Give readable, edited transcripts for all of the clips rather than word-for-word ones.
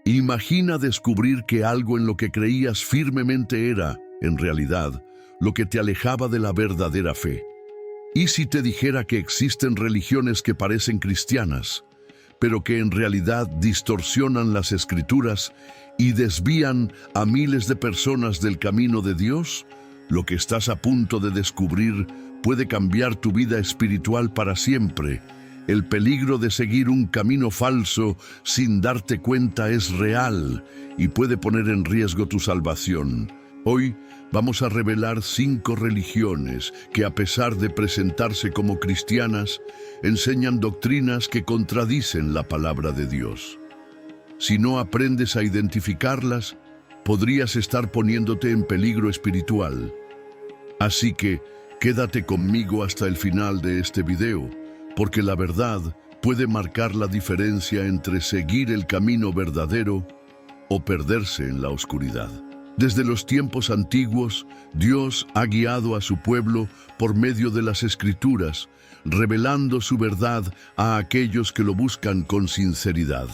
Imagina descubrir que algo en lo que creías firmemente era, en realidad, lo que te alejaba de la verdadera fe. ¿Y si te dijera que existen religiones que parecen cristianas, pero que en realidad distorsionan las Escrituras y desvían a miles de personas del camino de Dios? Lo que estás a punto de descubrir puede cambiar tu vida espiritual para siempre. El peligro de seguir un camino falso sin darte cuenta es real y puede poner en riesgo tu salvación. Hoy vamos a revelar 5 religiones que, a pesar de presentarse como cristianas, enseñan doctrinas que contradicen la palabra de Dios. Si no aprendes a identificarlas, podrías estar poniéndote en peligro espiritual. Así que quédate conmigo hasta el final de este video, porque la verdad puede marcar la diferencia entre seguir el camino verdadero o perderse en la oscuridad. Desde los tiempos antiguos, Dios ha guiado a su pueblo por medio de las Escrituras, revelando su verdad a aquellos que lo buscan con sinceridad.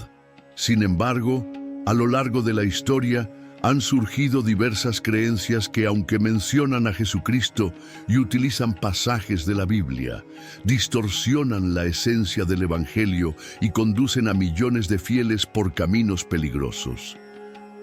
Sin embargo, a lo largo de la historia, han surgido diversas creencias que, aunque mencionan a Jesucristo y utilizan pasajes de la Biblia, distorsionan la esencia del Evangelio y conducen a millones de fieles por caminos peligrosos.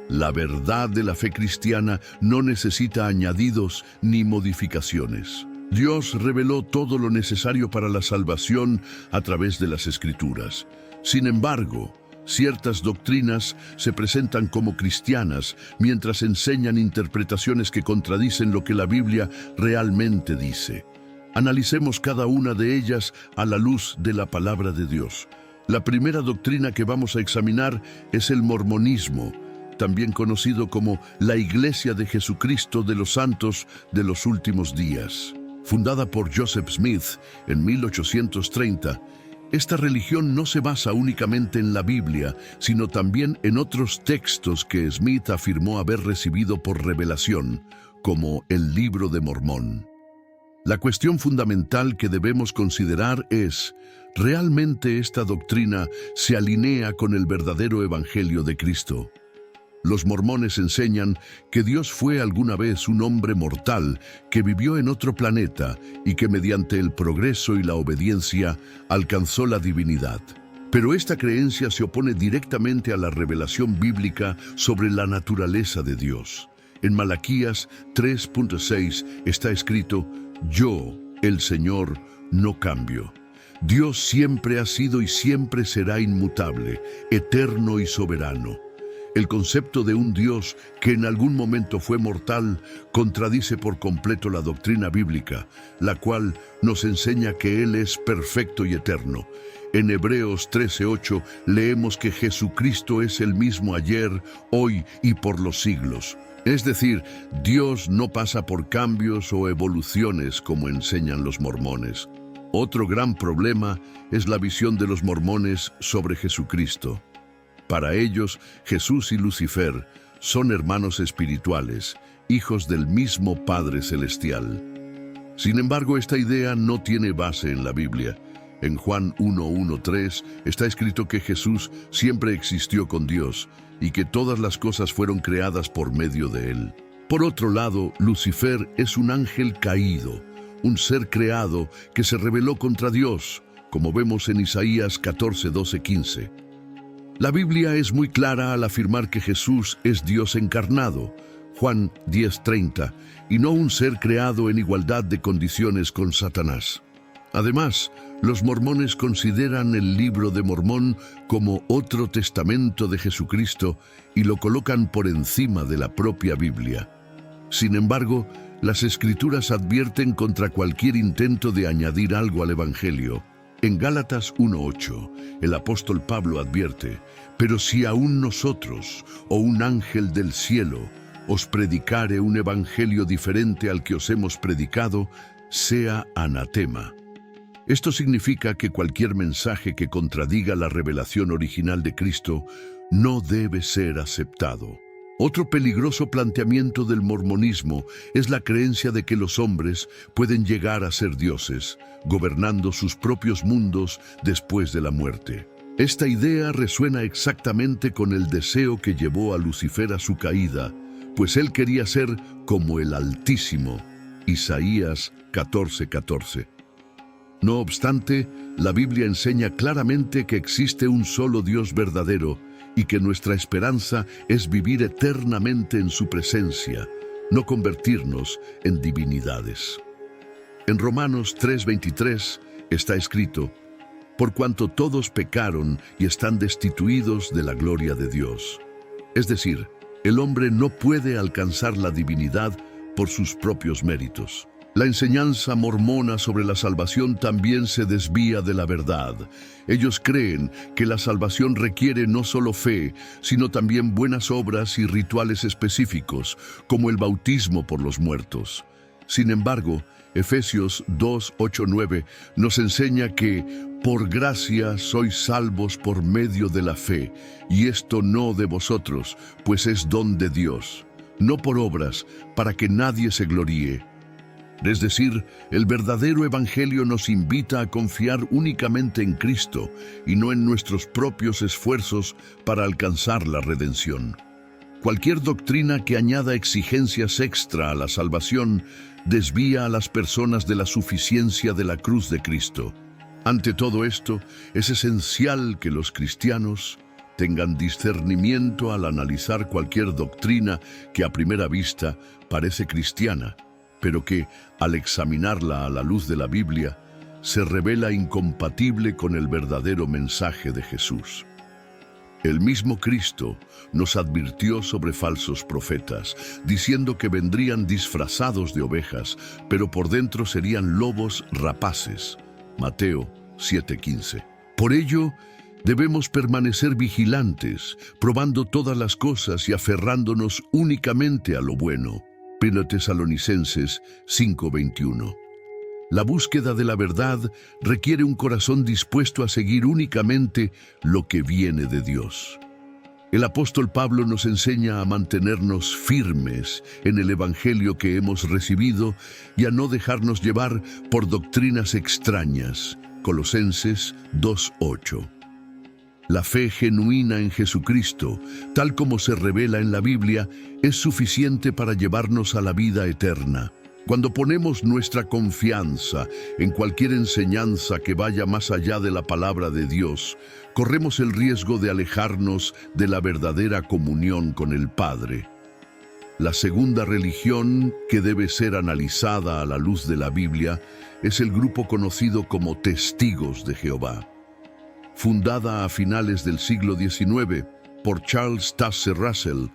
La verdad de la fe cristiana no necesita añadidos ni modificaciones. Dios reveló todo lo necesario para la salvación a través de las Escrituras. Sin embargo, ciertas doctrinas se presentan como cristianas mientras enseñan interpretaciones que contradicen lo que la Biblia realmente dice. Analicemos cada una de ellas a la luz de la palabra de Dios. La primera doctrina que vamos a examinar es el mormonismo, también conocido como la Iglesia de Jesucristo de los Santos de los Últimos Días. Fundada por Joseph Smith en 1830, esta religión no se basa únicamente en la Biblia, sino también en otros textos que Smith afirmó haber recibido por revelación, como el Libro de Mormón. La cuestión fundamental que debemos considerar es, ¿realmente esta doctrina se alinea con el verdadero Evangelio de Cristo? Los mormones enseñan que Dios fue alguna vez un hombre mortal que vivió en otro planeta y que mediante el progreso y la obediencia alcanzó la divinidad. Pero esta creencia se opone directamente a la revelación bíblica sobre la naturaleza de Dios. En Malaquías 3.6 está escrito: «Yo, el Señor, no cambio». Dios siempre ha sido y siempre será inmutable, eterno y soberano. El concepto de un Dios que en algún momento fue mortal contradice por completo la doctrina bíblica, la cual nos enseña que Él es perfecto y eterno. En Hebreos 13:8 leemos que Jesucristo es el mismo ayer, hoy y por los siglos. Es decir, Dios no pasa por cambios o evoluciones como enseñan los mormones. Otro gran problema es la visión de los mormones sobre Jesucristo. Para ellos, Jesús y Lucifer son hermanos espirituales, hijos del mismo Padre Celestial. Sin embargo, esta idea no tiene base en la Biblia. En Juan 1:1-3 está escrito que Jesús siempre existió con Dios y que todas las cosas fueron creadas por medio de Él. Por otro lado, Lucifer es un ángel caído, un ser creado que se rebeló contra Dios, como vemos en Isaías 14:12-15. La Biblia es muy clara al afirmar que Jesús es Dios encarnado, Juan 10:30, y no un ser creado en igualdad de condiciones con Satanás. Además, los mormones consideran el Libro de Mormón como otro testamento de Jesucristo y lo colocan por encima de la propia Biblia. Sin embargo, las Escrituras advierten contra cualquier intento de añadir algo al Evangelio. En Gálatas 1:8, el apóstol Pablo advierte: «Pero si aún nosotros, o un ángel del cielo, os predicare un evangelio diferente al que os hemos predicado, sea anatema». Esto significa que cualquier mensaje que contradiga la revelación original de Cristo no debe ser aceptado. Otro peligroso planteamiento del mormonismo es la creencia de que los hombres pueden llegar a ser dioses, gobernando sus propios mundos después de la muerte. Esta idea resuena exactamente con el deseo que llevó a Lucifer a su caída, pues él quería ser como el Altísimo. Isaías 14:14. No obstante, la Biblia enseña claramente que existe un solo Dios verdadero y que nuestra esperanza es vivir eternamente en su presencia, no convertirnos en divinidades. En Romanos 3:23 está escrito: por cuanto todos pecaron y están destituidos de la gloria de Dios. Es decir, el hombre no puede alcanzar la divinidad por sus propios méritos. La enseñanza mormona sobre la salvación también se desvía de la verdad. Ellos creen que la salvación requiere no solo fe, sino también buenas obras y rituales específicos, como el bautismo por los muertos. Sin embargo, Efesios 2:8-9 nos enseña que por gracia sois salvos por medio de la fe, y esto no de vosotros, pues es don de Dios, no por obras, para que nadie se gloríe. Es decir, el verdadero evangelio nos invita a confiar únicamente en Cristo y no en nuestros propios esfuerzos para alcanzar la redención. Cualquier doctrina que añada exigencias extra a la salvación desvía a las personas de la suficiencia de la cruz de Cristo. Ante todo esto, es esencial que los cristianos tengan discernimiento al analizar cualquier doctrina que a primera vista parece cristiana, pero que, al examinarla a la luz de la Biblia, se revela incompatible con el verdadero mensaje de Jesús. El mismo Cristo nos advirtió sobre falsos profetas, diciendo que vendrían disfrazados de ovejas, pero por dentro serían lobos rapaces. Mateo 7:15. Por ello, debemos permanecer vigilantes, probando todas las cosas y aferrándonos únicamente a lo bueno. 1 Tesalonicenses 5:21. La búsqueda de la verdad requiere un corazón dispuesto a seguir únicamente lo que viene de Dios. El apóstol Pablo nos enseña a mantenernos firmes en el evangelio que hemos recibido y a no dejarnos llevar por doctrinas extrañas. Colosenses 2:8. La fe genuina en Jesucristo, tal como se revela en la Biblia, es suficiente para llevarnos a la vida eterna. Cuando ponemos nuestra confianza en cualquier enseñanza que vaya más allá de la palabra de Dios, corremos el riesgo de alejarnos de la verdadera comunión con el Padre. La segunda religión que debe ser analizada a la luz de la Biblia es el grupo conocido como Testigos de Jehová. Fundada a finales del siglo XIX por Charles Taze Russell,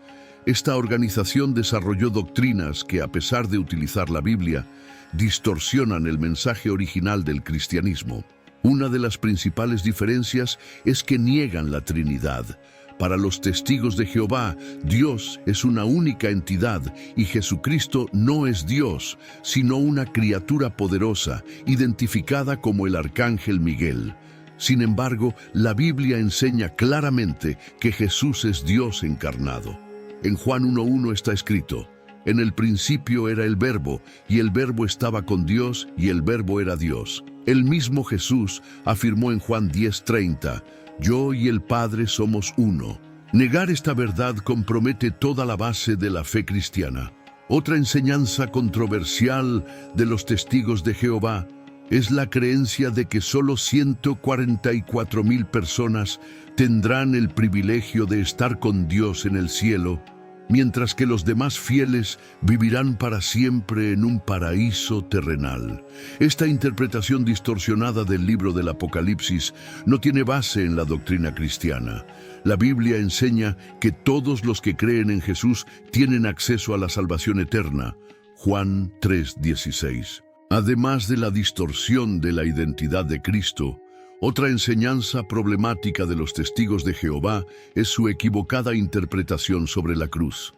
esta organización desarrolló doctrinas que, a pesar de utilizar la Biblia, distorsionan el mensaje original del cristianismo. Una de las principales diferencias es que niegan la Trinidad. Para los Testigos de Jehová, Dios es una única entidad y Jesucristo no es Dios, sino una criatura poderosa, identificada como el Arcángel Miguel. Sin embargo, la Biblia enseña claramente que Jesús es Dios encarnado. En Juan 1:1 está escrito: en el principio era el Verbo, y el Verbo estaba con Dios, y el Verbo era Dios. El mismo Jesús afirmó en Juan 10:30, yo y el Padre somos uno. Negar esta verdad compromete toda la base de la fe cristiana. Otra enseñanza controversial de los Testigos de Jehová es la creencia de que solo 144,000 personas tendrán el privilegio de estar con Dios en el cielo, mientras que los demás fieles vivirán para siempre en un paraíso terrenal. Esta interpretación distorsionada del libro del Apocalipsis no tiene base en la doctrina cristiana. La Biblia enseña que todos los que creen en Jesús tienen acceso a la salvación eterna. Juan 3:16. Además de la distorsión de la identidad de Cristo, otra enseñanza problemática de los Testigos de Jehová es su equivocada interpretación sobre la cruz.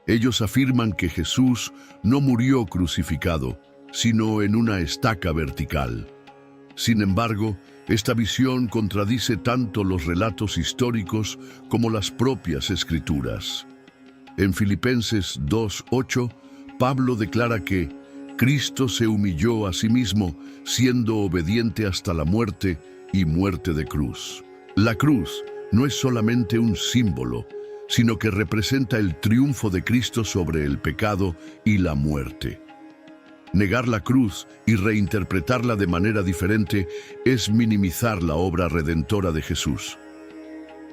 Ellos afirman que Jesús no murió crucificado, sino en una estaca vertical. Sin embargo, esta visión contradice tanto los relatos históricos como las propias Escrituras. En Filipenses 2:8, Pablo declara que Cristo se humilló a sí mismo, siendo obediente hasta la muerte y muerte de cruz. La cruz no es solamente un símbolo, sino que representa el triunfo de Cristo sobre el pecado y la muerte. Negar la cruz y reinterpretarla de manera diferente es minimizar la obra redentora de Jesús.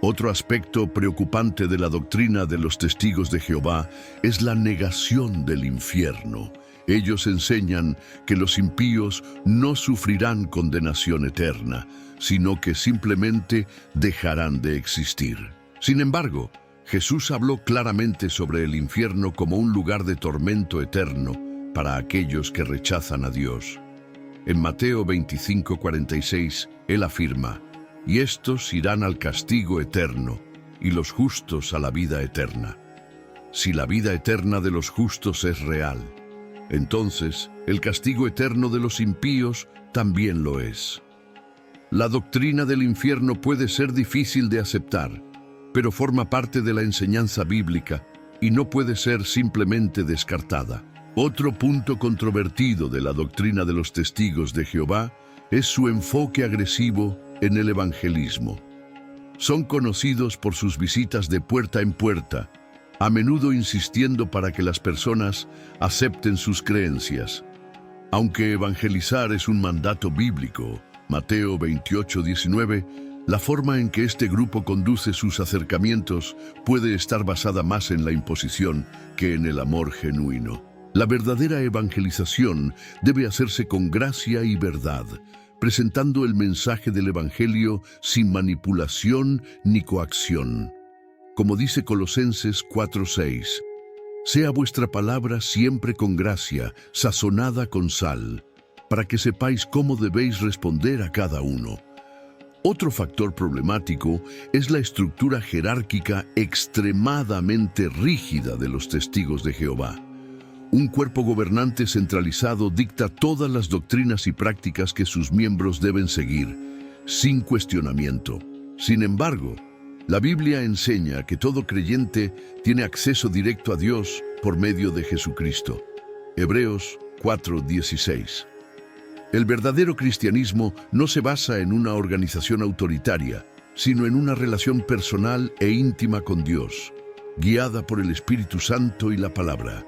Otro aspecto preocupante de la doctrina de los testigos de Jehová es la negación del infierno. Ellos enseñan que los impíos no sufrirán condenación eterna, sino que simplemente dejarán de existir. Sin embargo, Jesús habló claramente sobre el infierno como un lugar de tormento eterno para aquellos que rechazan a Dios. En Mateo 25:46, Él afirma: «Y estos irán al castigo eterno, y los justos a la vida eterna». Si la vida eterna de los justos es real, entonces el castigo eterno de los impíos también lo es. La doctrina del infierno puede ser difícil de aceptar, pero forma parte de la enseñanza bíblica y no puede ser simplemente descartada. Otro punto controvertido de la doctrina de los testigos de Jehová es su enfoque agresivo en el evangelismo. Son conocidos por sus visitas de puerta en puerta, a menudo insistiendo para que las personas acepten sus creencias. Aunque evangelizar es un mandato bíblico, Mateo 28:19, la forma en que este grupo conduce sus acercamientos puede estar basada más en la imposición que en el amor genuino. La verdadera evangelización debe hacerse con gracia y verdad, presentando el mensaje del Evangelio sin manipulación ni coacción. Como dice Colosenses 4:6, «Sea vuestra palabra siempre con gracia, sazonada con sal, para que sepáis cómo debéis responder a cada uno». Otro factor problemático es la estructura jerárquica extremadamente rígida de los testigos de Jehová. Un cuerpo gobernante centralizado dicta todas las doctrinas y prácticas que sus miembros deben seguir, sin cuestionamiento. Sin embargo, la Biblia enseña que todo creyente tiene acceso directo a Dios por medio de Jesucristo. Hebreos 4:16. El verdadero cristianismo no se basa en una organización autoritaria, sino en una relación personal e íntima con Dios, guiada por el Espíritu Santo y la Palabra.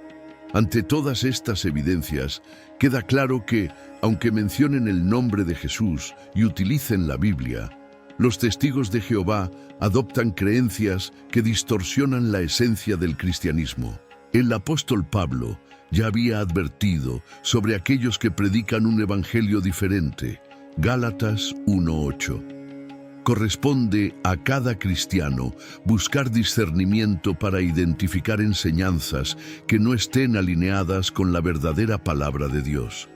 Ante todas estas evidencias, queda claro que, aunque mencionen el nombre de Jesús y utilicen la Biblia, los testigos de Jehová adoptan creencias que distorsionan la esencia del cristianismo. El apóstol Pablo ya había advertido sobre aquellos que predican un evangelio diferente. Gálatas 1:8. Corresponde a cada cristiano buscar discernimiento para identificar enseñanzas que no estén alineadas con la verdadera palabra de Dios.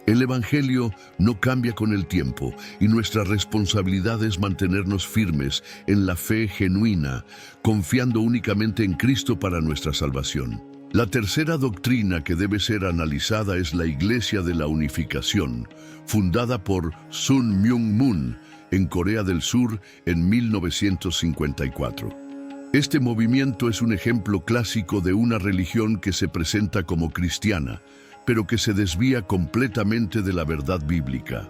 El Evangelio no cambia con el tiempo y nuestra responsabilidad es mantenernos firmes en la fe genuina, confiando únicamente en Cristo para nuestra salvación. La tercera doctrina que debe ser analizada es la Iglesia de la Unificación, fundada por Sun Myung Moon en Corea del Sur en 1954. Este movimiento es un ejemplo clásico de una religión que se presenta como cristiana, pero que se desvía completamente de la verdad bíblica.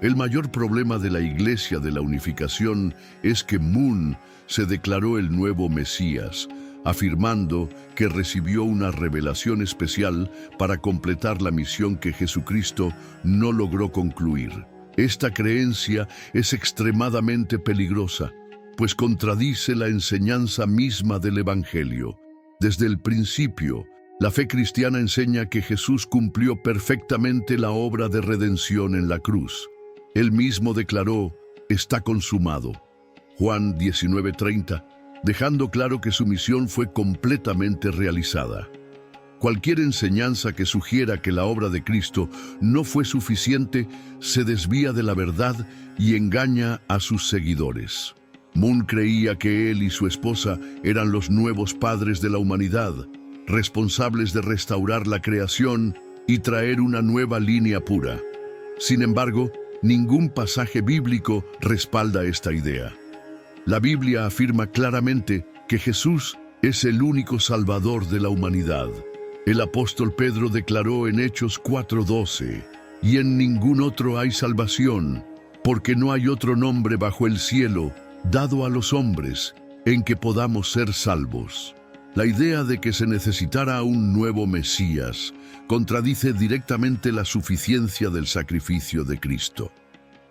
El mayor problema de la Iglesia de la Unificación es que Moon se declaró el nuevo Mesías, afirmando que recibió una revelación especial para completar la misión que Jesucristo no logró concluir. Esta creencia es extremadamente peligrosa, pues contradice la enseñanza misma del Evangelio. Desde el principio, la fe cristiana enseña que Jesús cumplió perfectamente la obra de redención en la cruz. Él mismo declaró: «Está consumado». Juan 19:30, dejando claro que su misión fue completamente realizada. Cualquier enseñanza que sugiera que la obra de Cristo no fue suficiente se desvía de la verdad y engaña a sus seguidores. Moon creía que él y su esposa eran los nuevos padres de la humanidad, responsables de restaurar la creación y traer una nueva línea pura. Sin embargo, ningún pasaje bíblico respalda esta idea. La Biblia afirma claramente que Jesús es el único Salvador de la humanidad. El apóstol Pedro declaró en Hechos 4:12, «Y en ningún otro hay salvación, porque no hay otro nombre bajo el cielo dado a los hombres en que podamos ser salvos. La idea de que se necesitara un nuevo Mesías contradice directamente la suficiencia del sacrificio de Cristo.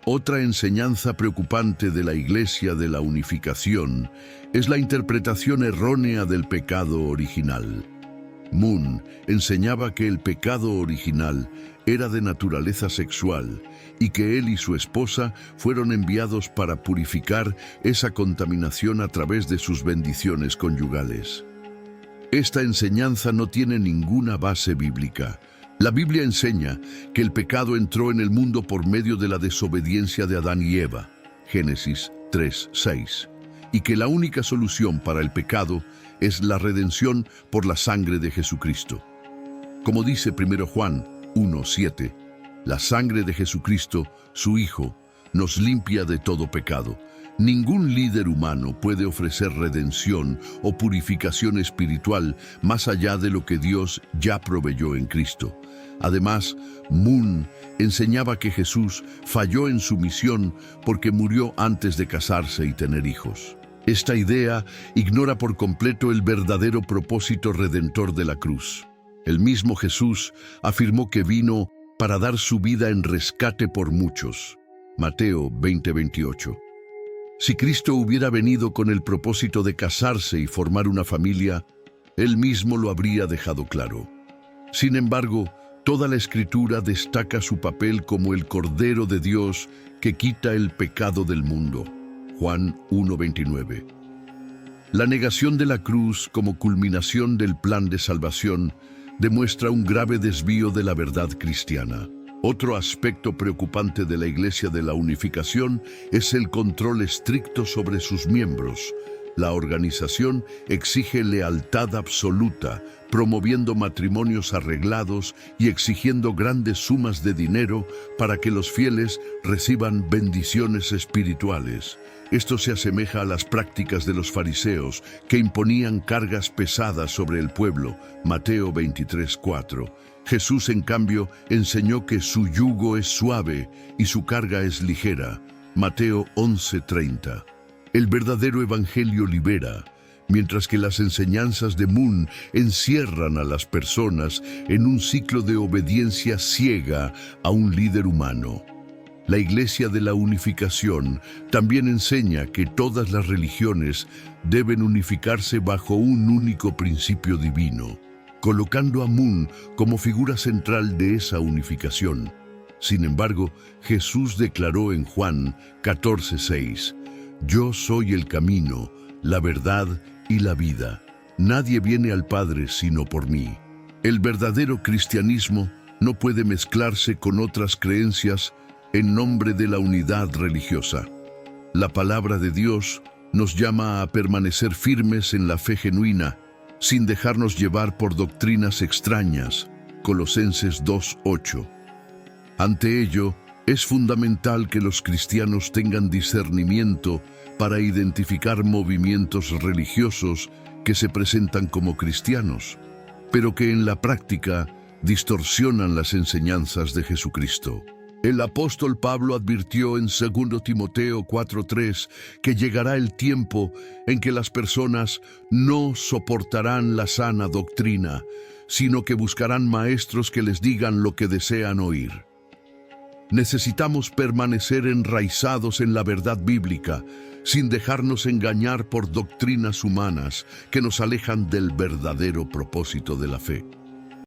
Otra enseñanza preocupante de la Iglesia de la Unificación es la interpretación errónea del pecado original. Moon enseñaba que el pecado original era de naturaleza sexual y que él y su esposa fueron enviados para purificar esa contaminación a través de sus bendiciones conyugales. Esta enseñanza no tiene ninguna base bíblica. La Biblia enseña que el pecado entró en el mundo por medio de la desobediencia de Adán y Eva, Génesis 3:6, y que la única solución para el pecado es la redención por la sangre de Jesucristo. Como dice 1 Juan 1:7, la sangre de Jesucristo, su Hijo, nos limpia de todo pecado. Ningún líder humano puede ofrecer redención o purificación espiritual más allá de lo que Dios ya proveyó en Cristo. Además, Moon enseñaba que Jesús falló en su misión porque murió antes de casarse y tener hijos. Esta idea ignora por completo el verdadero propósito redentor de la cruz. El mismo Jesús afirmó que vino para dar su vida en rescate por muchos. Mateo 20:28. Si Cristo hubiera venido con el propósito de casarse y formar una familia, Él mismo lo habría dejado claro. Sin embargo, toda la Escritura destaca su papel como el Cordero de Dios que quita el pecado del mundo. Juan 1:29. La negación de la cruz como culminación del plan de salvación demuestra un grave desvío de la verdad cristiana. Otro aspecto preocupante de la Iglesia de la Unificación es el control estricto sobre sus miembros. La organización exige lealtad absoluta, promoviendo matrimonios arreglados y exigiendo grandes sumas de dinero para que los fieles reciban bendiciones espirituales. Esto se asemeja a las prácticas de los fariseos, que imponían cargas pesadas sobre el pueblo, Mateo 23:4. Jesús, en cambio, enseñó que su yugo es suave y su carga es ligera, Mateo 11:30. El verdadero evangelio libera, mientras que las enseñanzas de Moon encierran a las personas en un ciclo de obediencia ciega a un líder humano. La Iglesia de la Unificación también enseña que todas las religiones deben unificarse bajo un único principio divino, colocando a Moon como figura central de esa unificación. Sin embargo, Jesús declaró en Juan 14:6, «Yo soy el camino, la verdad y la vida. Nadie viene al Padre sino por mí». El verdadero cristianismo no puede mezclarse con otras creencias en nombre de la unidad religiosa. La palabra de Dios nos llama a permanecer firmes en la fe genuina, sin dejarnos llevar por doctrinas extrañas, Colosenses 2:8. Ante ello, es fundamental que los cristianos tengan discernimiento para identificar movimientos religiosos que se presentan como cristianos, pero que en la práctica distorsionan las enseñanzas de Jesucristo. El apóstol Pablo advirtió en 2 Timoteo 4:3 que llegará el tiempo en que las personas no soportarán la sana doctrina, sino que buscarán maestros que les digan lo que desean oír. Necesitamos permanecer enraizados en la verdad bíblica, sin dejarnos engañar por doctrinas humanas que nos alejan del verdadero propósito de la fe.